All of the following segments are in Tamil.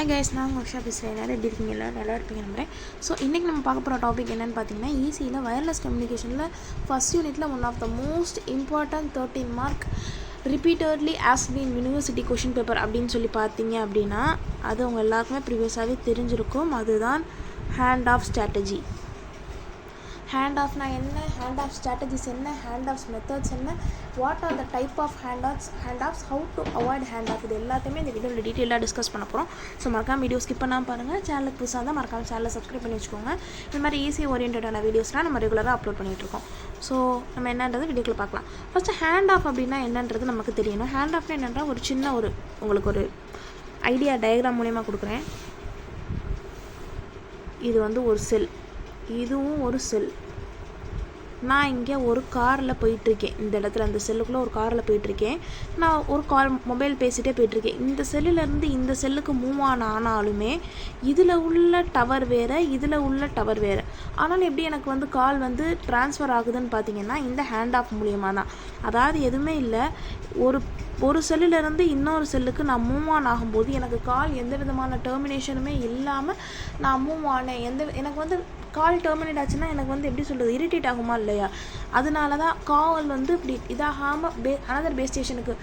ஹாய் கைஸ், நான் உங்கள் உஷா பேசுகிறேன். எல்லோரும் எப்படி இருக்கீங்க? நல்லா இருப்பீங்க நம்புறேன். ஸோ இன்றைக்கி நம்ம பார்க்க போகிற டாபிக் என்னென்னு பார்த்தீங்கன்னா, ஈஸியில் வயர்லெஸ் கம்யூனிகேஷனில் ஃபஸ்ட் யூனிட்டில் one of the most important 13 mark repeatedly asked in university question paper அப்படின்னு சொல்லி பார்த்தீங்க அப்படின்னா, அது உங்கள் எல்லாருக்குமே ப்ரீவியஸாகவே தெரிஞ்சிருக்கும். அதுதான் ஹேண்ட் ஆஃப் ஸ்ட்ராட்டஜி. ஹேண்ட் ஆஃப்னா என்ன, ஹேண்ட் ஆஃப் ஸ்ட்ராட்டஜிஸ் என்ன, ஹேண்ட் ஆஃப்ஸ் மெத்தட்ஸ் என்ன, what are the type of hand offs, how to avoid hand off, இது எல்லாத்தையுமே இந்த வீடியோவில் டீட்டெயிலாக டிஸ்கஸ் பண்ண போகிறோம். ஸோ மறக்காம வீடியோ ஸ்கிப் பண்ணாமல் பாருங்கள். சேனலுக்கு புதுசாக இருந்தால் மறக்காம சேனலை சப்ஸ்கிரைப் பண்ணி வச்சுக்கோங்க. இந்த மாதிரி ஈஸி ஓரியன்டான வீடியோஸ்லாம் நம்ம ரெகுலராக அப்லோட் பண்ணிகிட்ருக்கோம். ஸோ நம்ம என்னன்றது வீடியோக்குள்ள பார்க்கலாம். ஃபஸ்ட்டு ஹேண்ட் ஆஃப் அப்படின்னா என்னன்றது நமக்கு தெரியணும். ஹேண்ட் ஆஃப்னா என்னென்னா ஒரு சின்ன உங்களுக்கு ஒரு ஐடியா டயக்ராம் மூலயமா கொடுக்குறேன். இது வந்து ஒரு செல், இதுவும் ஒரு செல். நான் இங்கே ஒரு காரில் போயிட்டுருக்கேன். இந்த இடத்துல அந்த செல்லுக்குள்ளே ஒரு காரில் போயிட்டுருக்கேன். நான் ஒரு மொபைல் பேசிகிட்டே போயிட்டுருக்கேன். இந்த செல்லுலேருந்து இந்த செல்லுக்கு மூவ் ஆனாலுமே இதில் உள்ள டவர் வேறு, இதில் உள்ள டவர் வேறு. ஆனாலும் எப்படி எனக்கு வந்து கால் வந்து ட்ரான்ஸ்ஃபர் ஆகுதுன்னு பார்த்தீங்கன்னா, இந்த ஹேண்ட் ஆஃப் மூலியமாக தான். அதாவது எதுவுமே இல்லை, ஒரு செல்லுலேருந்து இன்னொரு செல்லுக்கு நான் மூவ் ஆன் ஆகும்போது எனக்கு கால் எந்த விதமான டெர்மினேஷனுமே இல்லாமல் நான் மூவ் ஆனேன். எனக்கு வந்து கால் டெர்மினேட் ஆச்சுன்னா எனக்கு வந்து எப்படி சொல்கிறது, இரிட்டேட் ஆகுமா இல்லையா? அதனால தான் கால் வந்து இப்படி இதாகாமல் அனதர் பேஸ் ஸ்டேஷனுக்கு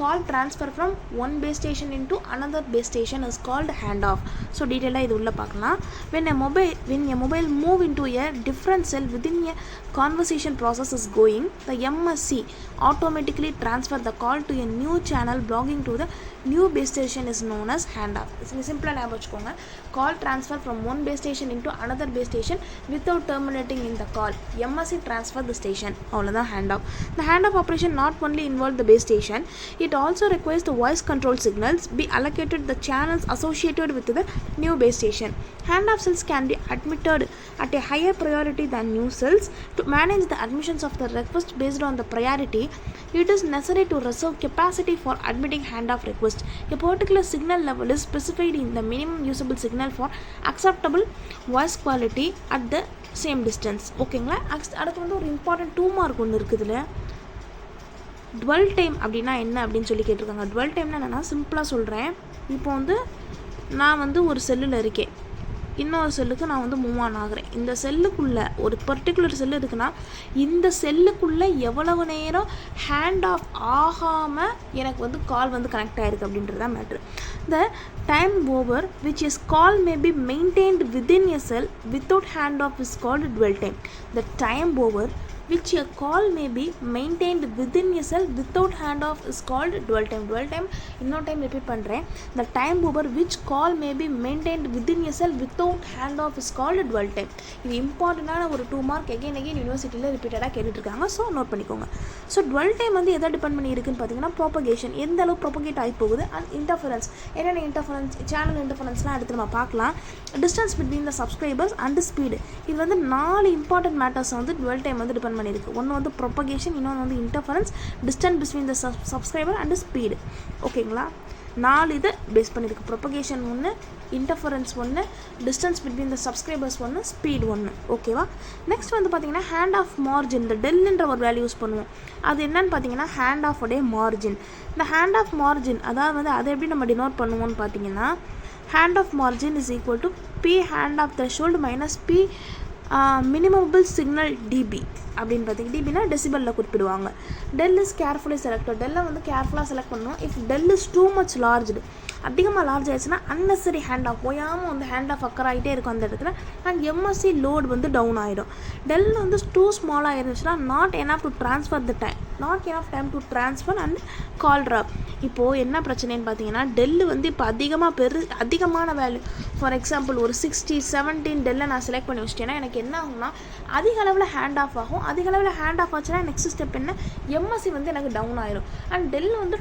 call transfer from one base station into another base station is called hand off. So டீட்டெயிலாக இது உள்ளே பார்க்கலாம். when a mobile move into a different cell within a conversation process is going, the MSC automatically transfer the call to a new channel belonging to the new base station is known as hand off. சிம்பிளாக ஞாபகம் வச்சுக்கோங்க. Call transfer from one base station into another base station without terminating in the call. MSC transfer the station. அவ்வளோதான் hand off. The hand off operation not only involve the base station, it also requires the voice control signals be allocated the channels associated with the new base station. Handoff cells can be admitted at a higher priority than new cells. To manage the admissions of the request based on the priority, it is necessary to reserve capacity for admitting handoff request. A particular signal level is specified in the minimum usable signal for acceptable voice quality at the same distance. ஓகேங்களா? அடுத்து வந்து ஒரு இம்பார்ட்டன்ட் 2 மார்க் ஒன்று இருக்குதுல, டுவெல் டைம் அப்படின்னா என்ன அப்படின்னு சொல்லி கேட்டிருக்காங்க. டுவெல் டைம்னா என்னென்னா, சிம்பிளாக சொல்கிறேன். இப்போ வந்து நான் வந்து ஒரு செல்லில் இருக்கேன், இன்னொரு செல்லுக்கு நான் வந்து மூவ் ஆன் ஆகிறேன். இந்த செல்லுக்குள்ளே ஒரு பர்டிகுலர் செல்லு இருக்குன்னா, இந்த செல்லுக்குள்ளே எவ்வளவு நேரம் ஹேண்ட் ஆஃப் ஆகாமல் எனக்கு வந்து கால் வந்து கனெக்ட் ஆகிருக்கு அப்படின்றது தான் matter. The time over which is call may be maintained within a cell without hand off is called dwell time. The time over which a call may be maintained within a cell without handoff is called dwell time. Dwell time இன்னொரு டைம் ரிப்பீட் பண்ணுறேன். The time over which call may be maintained within a cell without handoff is called dwell time. இது இம்பார்ட்டண்டான ஒரு 2 மார்க் எகைன் யூனிவர்சிட்டியில் ரிப்பீட்டடாக கேட்டுட்ருக்காங்க. ஸோ நோட் பண்ணிக்கோங்க. ஸோ டுவெல் டைம் வந்து எதை டிபெண்ட் பண்ணி இருக்குன்னு பார்த்தீங்கன்னா, ப்ராபகேஷன் எந்த அளவு ப்ராபகேட் ஆகி போகுது, அண்ட் இன்டர்ஃபரன்ஸ் என்னென்ன இன்டர்ஃபரன்ஸ், சேனல் இன்டர்ஃபரன்ஸ்லாம் எடுத்து நம்ம பார்க்கலாம். Distance between the subscribers and speed. இது வந்து 4 இம்பார்ட்டன்ட் மேட்டர்ஸ் வந்து டுவெல் டைம் வந்து டிபெண்ட் பண்ணியிருக்கு. ஒன்று வந்து ப்ரொபகேஷன், இன்னொன்று வந்து interference, distance between the subscriber and speed. ஓகேங்களா? 4 இது பேஸ் பண்ணியிருக்கு. Propagation 1, interference 1, distance between the subscribers 1, speed 1. ஓகேவா? நெக்ஸ்ட் வந்து பார்த்தீங்கன்னா ஹேண்ட் ஆஃப் மார்ஜின். இந்த டெல்ன்ற ஒரு வேல்யூ யூஸ் பண்ணுவோம். அது என்னன்னு பார்த்தீங்கன்னா ஹேண்ட் ஆஃப் உடைய மார்ஜின். இந்த ஹேண்ட் ஆஃப் மார்ஜின் அதாவது வந்து அதை எப்படி நம்ம டினோட் பண்ணுவோம்னு பார்த்தீங்கன்னா, hand off margin is equal to P hand off threshold minus P minimum usable signal dB அப்படின்னு பார்த்தீங்க. டிபினா டெசிபலில் குறிப்பிடுவாங்க. Del is carefully selected. டெல்லை வந்து கேர்ஃபுல்லாக செலக்ட் பண்ணணும். If del is too much larged, அதிகமாக லார்ஜ் ஆயிடுச்சுன்னா அன்னெசரி ஹேண்ட் ஆஃப், ஓயாமல் வந்து ஹேண்ட் ஆஃப் அக்கர் ஆகிட்டே இருக்கும் அந்த இடத்துல. அண்ட் எம்எஸ்சி லோடு வந்து டவுன் ஆகிடும். டெல் வந்து டூ ஸ்மாலாக இருந்துச்சுன்னா not enough to transfer the time, not enough time to transfer and call drop. இப்போது என்ன பிரச்சனைன்னு பார்த்தீங்கன்னா, டெல்லு வந்து இப்போ அதிகமான வேல்யூ, ஃபார் எக்ஸாம்பிள் ஒரு 60, 17 டெல்லை நான் செலக்ட் பண்ணி வச்சிட்டேன்னா எனக்கு என்ன ஆகும்னா அதிக அளவில் ஹேண்ட் ஆஃப் ஆகும். அதிக அளவில் ஹேண்ட் ஆஃப் ஆச்சுன்னா நெக்ஸ்ட் ஸ்டெப் என்ன, எம்எஸ்சி வந்து எனக்கு டவுன் ஆயிரும். அண்ட் டெல் வந்து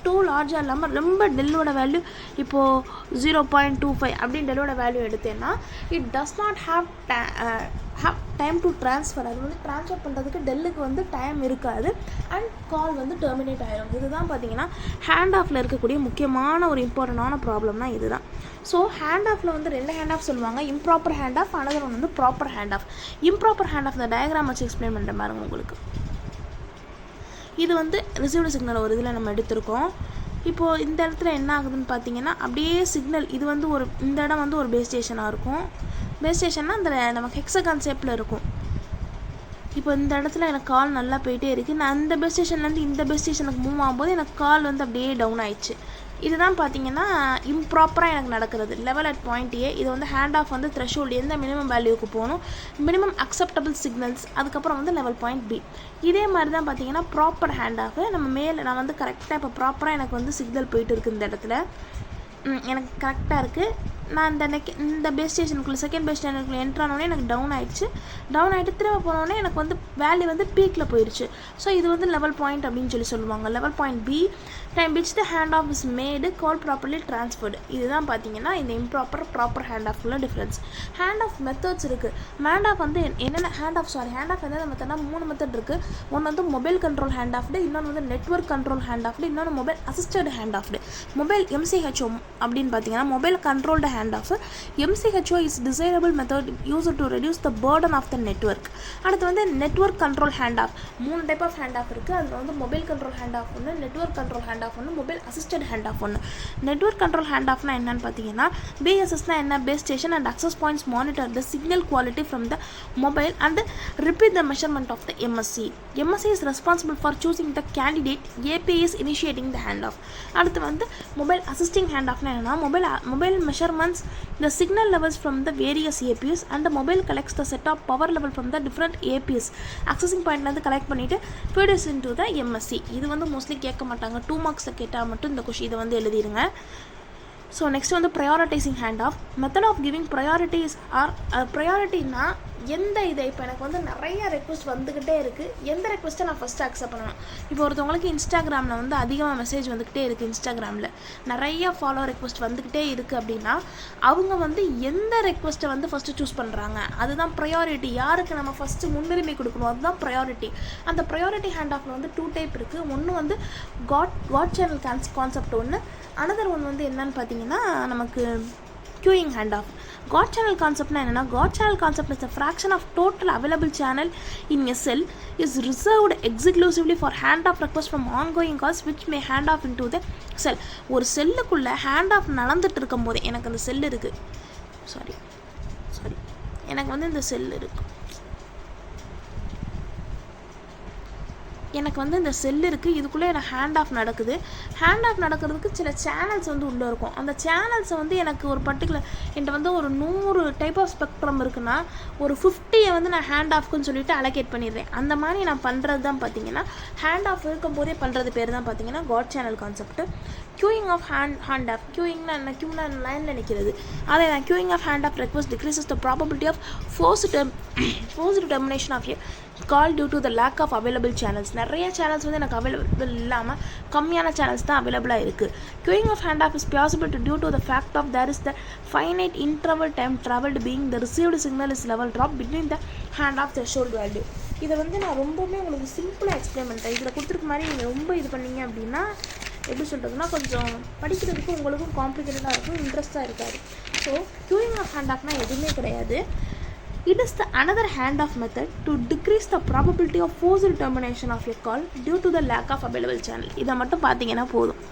டூ லார்ஜாக இல்லாமல் ரொம்ப டெல்லோட வேல்யூ இப்போது 0.25 அப்படின்னு டெல்லோட வேல்யூ எடுத்தேன்னா, it does not have time to transfer. அது வந்து ட்ரான்ஸ்ஃபர் பண்ணுறதுக்கு டெல்லுக்கு வந்து டைம் இருக்காது அண்ட் கால் வந்து டெர்மினேட் ஆகிடும். இதுதான் பார்த்தீங்கன்னா ஹேண்ட் ஆஃபில் இருக்கக்கூடிய முக்கியமான ஒரு இம்பார்ட்டண்டான ப்ராப்ளம்னா இதுதான். ஸோ ஹேண்ட் ஆஃபில் வந்து 2 ஹேண்ட் ஆஃப் சொல்லுவாங்க. Improper hand off, another one வந்து proper hand off. Improper hand off இந்த டயக்ராம் வச்சு எக்ஸ்பிளைன் பண்ணுற பாருங்க உங்களுக்கு. இது வந்து ரிசீவ்டு சிக்னல் ஒரு இதில் நம்ம எடுத்திருக்கோம். இப்போது இந்த இடத்துல என்ன ஆகுதுன்னு பார்த்தீங்கன்னா அப்படியே சிக்னல் இது வந்து இந்த இடம் வந்து ஒரு பேஸ் ஸ்டேஷனாக இருக்கும். பேஸ் ஸ்டேஷன்னா அந்த நமக்கு ஹெக்ஸாகான் ஷேப்பில் இருக்கும். இப்போ இந்த இடத்துல எனக்கு கால் நல்லா போயிட்டே இருக்குது. நான் அந்த பெஸ் ஸ்டேஷன்லேருந்து இந்த பெஸ் ஸ்டேஷனுக்கு மூவ் ஆகும்போது எனக்கு கால் வந்து அப்படியே டவுன் ஆயிடுச்சு. இதுதான் பார்த்தீங்கன்னா இம்ப்ராப்பராக எனக்கு நடக்கிறது. லெவல் அட் பாயிண்ட் ஏ இது வந்து ஹேண்ட் ஆஃப் வந்து த்ரெஷ்ஹோல்டு எந்த மினிமம் வேல்யூக்கு போகணும், மினிமம் அக்செப்டபிள் சிக்னல்ஸ், அதுக்கப்புறம் வந்து லெவல் பாயிண்ட் பி. இதே மாதிரி தான் பார்த்தீங்கன்னா ப்ராப்பர் ஹேண்ட் ஆஃப் நம்ம மேலே நான் வந்து கரெக்டாக இப்போ ப்ராப்பராக எனக்கு வந்து சிக்னல் போயிட்டு இருக்குது. இந்த இடத்துல எனக்கு கரெக்டாக இருக்குது. நான் இந்த பேஸ் ஸ்டேஷனுக்குள்ளே செகண்ட் பேஸ் ஸ்டேஷனுக்குள்ளே என்ட்ரானோடனே எனக்கு டவுன் ஆகிட்டு திரும்ப போனோடனே எனக்கு வந்து வேல்யூ வந்து பீக்கில் போயிடுச்சு. ஸோ இது வந்து லெவல் பாயிண்ட் அப்படின்னு சொல்லுவாங்க. Level point by time which the hand off is made call properly transferred. இதுதான் பார்த்தீங்கன்னா இந்த ப்ராப்பர் ஹேண்ட் ஆஃப்ல டிஃப்ரென்ஸ். ஹேண்ட் ஆஃப் மெத்தட்ஸ் இருக்குது. ஹேண்ட் ஆஃப் வந்து என்னென்ன ஹேண்ட் ஆஃப் எந்தெந்த மெத்தட்னா 3 மெத்தட் இருக்குது. ஒன்று வந்து மொபைல் கண்ட்ரோல் ஹேண்ட் ஆஃப்டு, இன்னொன்று வந்து நெட்வொர்க் கண்ட்ரோல் ஹேண்ட் ஆஃப்டு, இன்னொன்று mobile assisted hand off. Mobile MCHO அப்படின்னு பார்த்தீங்கன்னா mobile controlled hand off. MCHO is desirable method used to reduce the burden of the network. அடுத்து வந்து network control hand off. 3 type of hand off இருக்குது. அதில் வந்து மொபைல் கண்ட்ரோல் ஹேண்ட் ஆஃப் ஒன்று, நெட்வொர்க் கண்ட்ரோல் ஹேண்ட் ஆஃப் ஒன்று, மொபைல் அசிஸ்டட் ஹேண்ட் ஆஃப் ஒன்று. நெட்வொர்க் கண்ட்ரோல் ஹேண்ட் ஆஃப்னா என்னன்னு பார்த்தீங்கன்னா BSSனா என்ன, base station and access points monitor the signal quality from the mobile and repeat the measurement of the MSC. MSC is responsible for choosing the candidate, API is initiating the hand off. அடுத்து வந்து மொபைல் அசிஸ்டிங் ஹேண்ட் ஆஃப்னா என்னன்னா mobile measurements the signal levels from the various APIs and the mobile collects the set of power level from the different APIs. accessing point வந்து கலெக்ட் பண்ணிட்டு feeds into the MSC. இது வந்து மோஸ்ட்லி கேட்க மாட்டாங்க. 2 மார்க்ஸில் கேட்டால் மட்டும் இந்த கொஷின் இதை வந்து எழுதிடுங்க. ஸோ நெக்ஸ்ட் வந்து prioritising hand off. Method of giving priorities or ப்ரையாரிட்டினா எந்த இதை இப்போ எனக்கு வந்து நிறைய ரெக்வஸ்ட் வந்துக்கிட்டே இருக்குது, எந்த ரெக்வஸ்ட்டை நான் ஃபஸ்ட்டு அக்செப்ட் பண்ணணும். இப்போ ஒருத்தவங்களுக்கு இன்ஸ்டாகிராமில் வந்து அதிகமாக மெசேஜ் வந்துக்கிட்டே இருக்குது, இன்ஸ்டாகிராமில் நிறைய ஃபாலோ ரெக்வஸ்ட் வந்துக்கிட்டே இருக்குது அப்படின்னா அவங்க வந்து எந்த ரெக்வஸ்ட்டை வந்து ஃபஸ்ட்டு சூஸ் பண்ணுறாங்க, அதுதான் ப்ரையாரிட்டி. யாருக்கு நம்ம ஃபஸ்ட்டு முன்னுரிமை கொடுக்கணும் அதுதான் ப்ரையாரிட்டி. அந்த ப்ரையாரிட்டி ஹேண்ட் ஆஃபில் வந்து 2 டைப் இருக்குது. ஒன்று வந்து காட் சேனல் கான்செப்ட் ஒன்று, அனதர் ஒன்று வந்து என்னன்னு பார்த்தீங்கன்னா நமக்கு queuing hand off. God channel concept na enna, God channel concept is a fraction of total available channel in a cell is reserved exclusively for hand off request from ongoing calls which may hand off into the cell. ஒரு செல்லுக்குள்ள hand off நடந்துட்டு இருக்கும்போது எனக்கு அந்த செல் இருக்குது, சாரி எனக்கு வந்து இந்த செல் இருக்குது, எனக்கு வந்து இந்த செல் இருக்குது, இதுக்குள்ளே எனக்கு ஹேண்ட் ஆஃப் நடக்குது. ஹேண்ட் ஆஃப் நடக்கிறதுக்கு சில சேனல்ஸ் வந்து உள்ளே இருக்கும். அந்த சேனல்ஸை வந்து எனக்கு ஒரு பர்டிகுலர் என்கிட்ட வந்து ஒரு 100 டைப் ஆஃப் ஸ்பெக்ட்ரம் இருக்குன்னா ஒரு 50 வந்து நான் ஹேண்ட் ஆஃப்க்குன்னு சொல்லிட்டு அலோகேட் பண்ணிடுறேன். அந்த மாதிரி நான் பண்ணுறது தான் பார்த்தீங்கன்னா ஹேண்ட் ஆஃப் இருக்கும்போதே பண்ணுறது பேர் தான் பார்த்தீங்கன்னா guard channel concept. queuing of hand off. queuingனா என்ன, queueனா லைனில் நிற்கிறது. அதே தான் queuing of hand off request decreases the probability of forced termination of call due to the lack of available channels. நிறைய சேனல்ஸ் வந்து எனக்கு அவைலபிள் இல்லாமல் கம்மியான சேனல்ஸ் தான் அவைலபிளாக இருக்குது. queuing of hand off is possible to due to the fact of there is the finite interval time travelled being the received signal is level drop between the hand off threshold value. இதை வந்து நான் ரொம்பவுமே உங்களுக்கு சிம்பிளாக எக்ஸ்பிளைன் பண்ணுறேன். இதில் கொடுத்துருக்க மாதிரி நீங்கள் ரொம்ப இது பண்ணீங்க அப்படின்னா எப்படி சொல்கிறதுனா கொஞ்சம் படிக்கிறதுக்கு உங்களுக்கும் காம்ப்ளிகேட்டடாக இருக்கும், இன்ட்ரெஸ்ட்டாக இருக்காது. ஸோ queuing ஆஃப் ஹேண்ட் ஆஃப்னா எதுவுமே கிடையாது. It is the another hand-off method to decrease the probability of forced termination of a call due to the lack of available channel. இதை மட்டும் பார்த்தீங்கன்னா போதும்.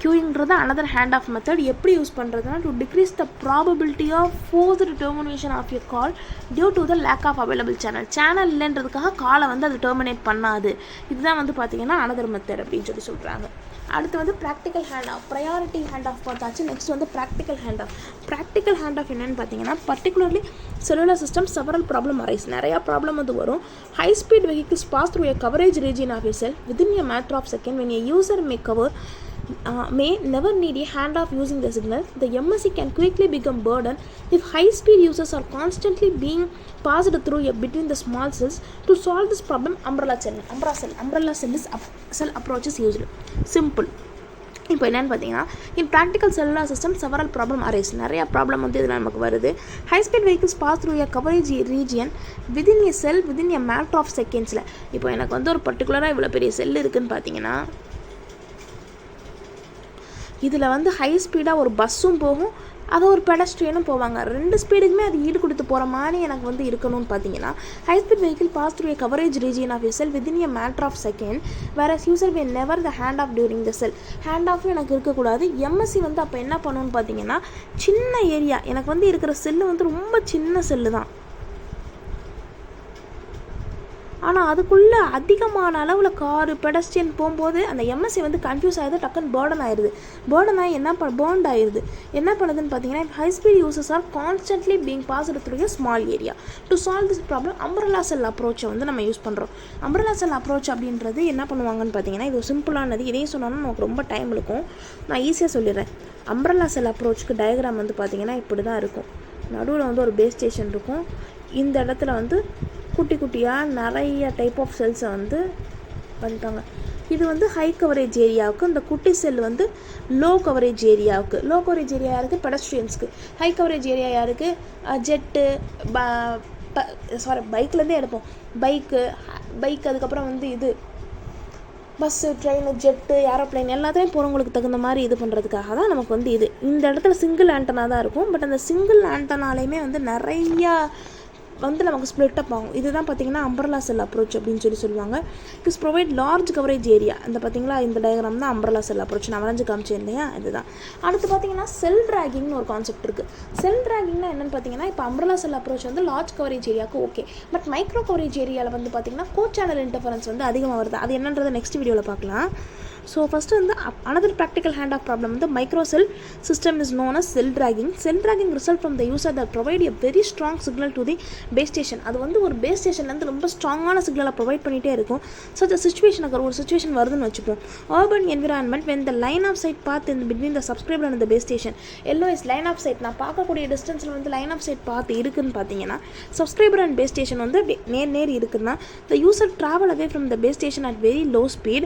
queuingன்றது another hand-off method. எப்படி யூஸ் பண்ணுறதுனா to decrease the probability of forced termination of a call due to the lack of available channel. Channel இல்லைன்றதுக்காக காலை வந்து அது டெர்மினேட் பண்ணாது. இதுதான் வந்து பார்த்தீங்கன்னா another method அப்படின்னு சொல்கிறாங்க. அடுத்து வந்து practical hand off. Priority hand off பார்த்தாச்சு. நெக்ஸ்ட் வந்து practical hand off. Practical hand off என்னென்னு பார்த்தீங்கன்னா particularly cellular system several problem arise. நிறையா ப்ராப்ளம் வந்து வரும். High speed vehicles pass through a coverage region of a cell within a matter of second when a user may never need a handoff using the signal. The MSC can quickly become burdened if high-speed users are constantly being passed through between the small cells. To solve this problem, umbrella cell approach is used. Simple. இப்போ என்னென்னு பார்த்தீங்கன்னா in practical cellular system several problem arise. நிறையா ப்ராப்ளம் வந்து இதில் நமக்கு வருது. High speed vehicles pass through a coverage region within a cell within a matter of செகண்ட்ஸில். இப்போ எனக்கு வந்து ஒரு பர்டிகுலராக இவ்வளோ பெரிய செல் இருக்குதுன்னு பார்த்தீங்கன்னா இதில் வந்து ஹை ஸ்பீடாக ஒரு பஸ்ஸும் போகும், அது ஒரு பெடஸ்ட்ரியனும் போவாங்க. 2 ஸ்பீடுக்குமே அது ஈடு கொடுத்து போகிற மாதிரி எனக்கு வந்து இருக்கணும்னு பார்த்தீங்கன்னா, high speed vehicle pass through a coverage region of a cell within a matter of second, whereas user may never the hand off during the cell. Hand off எனக்கு இருக்கக்கூடாது. எம்எஸ்சி வந்து அப்போ என்ன பண்ணணும்னு பார்த்தீங்கன்னா, சின்ன ஏரியா எனக்கு வந்து இருக்கிற செல்லு வந்து ரொம்ப சின்ன செல்லு தான், ஆனால் அதுக்குள்ளே அதிகமான அளவில் காரு பெடஸ்ட்ரியன் போகும்போது அந்த எம்எஸ்சி வந்து கன்ஃபியூஸ் ஆகிடுது, டக்குன்னு பேர்டன் ஆயிடுது. பேர்டன் ஆகி பேர்ன்ட் ஆயிடுது. என்ன பண்ணுதுன்னு பார்த்தீங்கன்னா, high speed users are constantly being passed through a small area. To solve this problem umbrella cell அப்ரோச்சை வந்து நம்ம யூஸ் பண்ணுறோம். அம்ப்ரெல்லா செல் அப்ரோச் அப்படின்றது என்ன பண்ணுவாங்கன்னு பார்த்தீங்கன்னா, இது சிம்பிளானது. இதையும் சொன்னோன்னா நமக்கு ரொம்ப டைம் இருக்கும், நான் ஈஸியாக சொல்லிடுறேன். அம்ப்ரெல்லா செல் அப்ரோச்சுக்கு டயக்ராம் வந்து பார்த்தீங்கன்னா இப்படி தான் இருக்கும். நடுவில் வந்து ஒரு பேஸ் ஸ்டேஷன் இருக்கும். இந்த இடத்துல வந்து குட்டி குட்டியாக நிறைய டைப் ஆஃப் செல்ஸை வந்து பண்ணிட்டாங்க. இது வந்து ஹை கவரேஜ் ஏரியாவுக்கு, இந்த குட்டி செல் வந்து லோ கவரேஜ் ஏரியாவுக்கு. லோ கவரேஜ் ஏரியா யாருக்கு? பெடஸ்ட்ரியன்ஸ்க்கு. ஹை கவரேஜ் ஏரியா யாருக்கு? ஜெட்டு, பைக்லேருந்தே எடுப்போம். பைக் அதுக்கப்புறம் வந்து இது பஸ்ஸு, ட்ரெயின், ஜெட்டு, ஏரோப்ளைன் எல்லாத்தையும் போகிறவங்களுக்கு தகுந்த மாதிரி இது பண்ணுறதுக்காக தான் நமக்கு வந்து இது. இந்த இடத்துல சிங்கிள் ஆண்டனா தான் இருக்கும். பட் அந்த சிங்கிள் ஆண்டனாலேயுமே வந்து நிறையா வந்து நமக்கு ஸ்ப்ளிட் அப் ஆகும். இதுதான் பார்த்தீங்கன்னா அம்ப்ரெல்லா செல் அப்ரோச் அப்படின்னு சொல்லுவாங்க. It's provide large coverage area. இந்த பார்த்தீங்களா, இந்த டயக்ராம் தான் அம்ப்ரெல்லா செல் அப்ரோச். நான் வரைஞ்சு காமிச்சேன் இல்லையா, இதுதான். அடுத்து பார்த்தீங்கன்னா செல் ட்ராகிங்னு ஒரு கான்செப்ட் இருக்குது. செல் ட்ராகிங்னா என்னென்னு பார்த்தீங்கன்னா, இப்போ அம்ப்ரெல்லா செல் அப்ரோச் வந்து லார்ஜ் கவரேஜ் ஏரியாவுக்கு ஓகே. பட் மைக்ரோ கவரேஜ் ஏரியாவில் வந்து பார்த்தீங்கன்னா கோ சேனல் இன்டர்ஃபரன்ஸ் வந்து அதிகமாக வருது. அது என்னன்றதை நெக்ஸ்ட் வீடியோவில் பார்க்கலாம். ஸோ ஃபஸ்ட்டு வந்து another practical hand off problem வந்து micro sell system is known as sell dragging. Sell dragging result from the user that provide a very strong signal to the base station. அது வந்து ஒரு பேஸ் ஸ்டேஷன்லேருந்து ரொம்ப ஸ்ட்ராங்கான சிக்னலை ப்ரொவைட் பண்ணிகிட்டே இருக்கும். ஸோ அந்த சுச்சுவேஷனுக்கு ஒரு சுச்சுவேஷன் வருதுன்னு வச்சுப்போம். urban environment when the line of sight path in between the subscriber and the base station. LOS line of sight, நான் பார்க்கக்கூடிய டிஸ்டன்ஸில் வந்து லைன் ஆஃப் சைட் பாத் இருக்குதுன்னு பார்த்தீங்கன்னா, சப்ஸ்கிரைபர் அண்ட் பேஸ் ஸ்டேஷன் வந்து நேர் இருக்குதுன்னா, the user travel away from the base station at very low speed.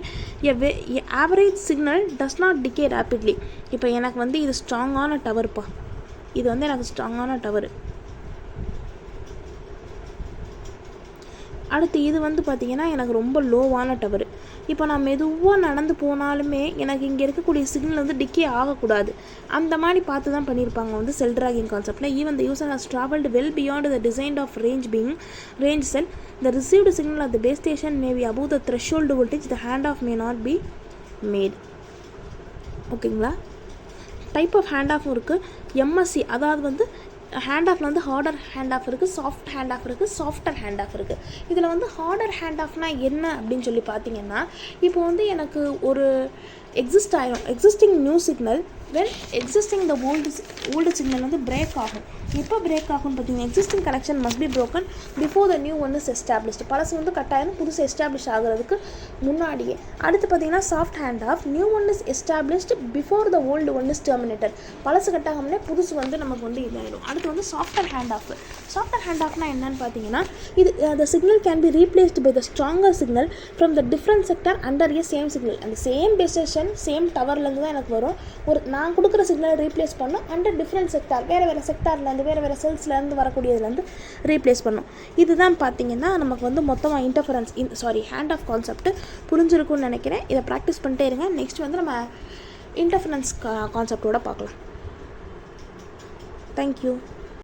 Average signal does not decay rapidly. இப்போ எனக்கு வந்து இது ஸ்ட்ராங்கான டவர்ப்பா, இது வந்து எனக்கு ஸ்ட்ராங்கான டவர். அடுத்து இது வந்து பார்த்திங்கன்னா எனக்கு ரொம்ப லோவான டவர். இப்போ நான் மெதுவாக நடந்து போனாலுமே எனக்கு இங்கே இருக்கக்கூடிய சிக்னல் வந்து டிக்கே ஆகக்கூடாது. அந்த மாதிரி பார்த்து தான் பண்ணியிருப்பாங்க வந்து செல் ட்ராகிங் கான்செப்டில். Even the user has travelled well beyond the design of range cell. The received signal at the base station may be above the threshold voltage. The hand off may not be made. ஓகேங்களா? டைப் ஆஃப் ஹேண்ட் ஆஃப் இருக்குது. எம்எஸ்சி அதாவது வந்து ஹேண்ட் ஆஃபில் வந்து ஹார்டர் ஹேண்ட் ஆஃப் இருக்குது, சாஃப்ட் ஹேண்ட் ஆஃப் இருக்குது, சாஃப்டர் ஹேண்ட் ஆஃப் இருக்குது. இதில் வந்து ஹார்டர் ஹேண்ட் ஆஃப்னால் என்ன அப்படின்னு சொல்லி பார்த்தீங்கன்னா, இப்போ வந்து எனக்கு ஒரு existing new signal when existing the old signal வந்து பிரேக் ஆகும். எப்போ பிரேக் ஆகும்னு பார்த்தீங்கன்னா, existing connection must be broken before the new one is established. பழசு வந்து கட்டாயம் புதுசு எஸ்டாப்ளிஷ் ஆகிறதுக்கு முன்னாடியே. அடுத்து பார்த்தீங்கன்னா soft hand off, new one is established before the old one is terminated. பழசு கட்டாகம்னே புதுசு வந்து நமக்கு வந்து இதாகிடும். அடுத்து வந்து softer hand off. Softer hand ஆஃப்னா என்னன்னு பார்த்தீங்கன்னா, இது த signal can be replaced by the stronger signal from the different sector under a same signal. அந்த சேம் பேஸ் ஸ்டேஷன் சேம் டவர்லேருந்து தான் எனக்கு வரும். நான் கொடுக்குற சிக்னலை ரீப்ளேஸ் பண்ணும் அண்டர் டிஃப்ரெண்ட் செக்டார், வேறு செக்டார்லேருந்து வேறு செல்ஸ்லேருந்து வரக்கூடியதுலேருந்து ரீப்ளேஸ் பண்ணும். இதுதான் பார்த்தீங்கன்னா நமக்கு வந்து மொத்தமாக ஹேண்ட் ஆஃப் கான்செப்ட் புரிஞ்சிருக்கும்னு நினைக்கிறேன். இதை ப்ராக்டிஸ் பண்ணிட்டே இருங்க. நெக்ஸ்ட் வந்து நம்ம இன்டர்ஃபரன்ஸ் கான்செப்டோட பார்க்கலாம். தேங்க்யூ.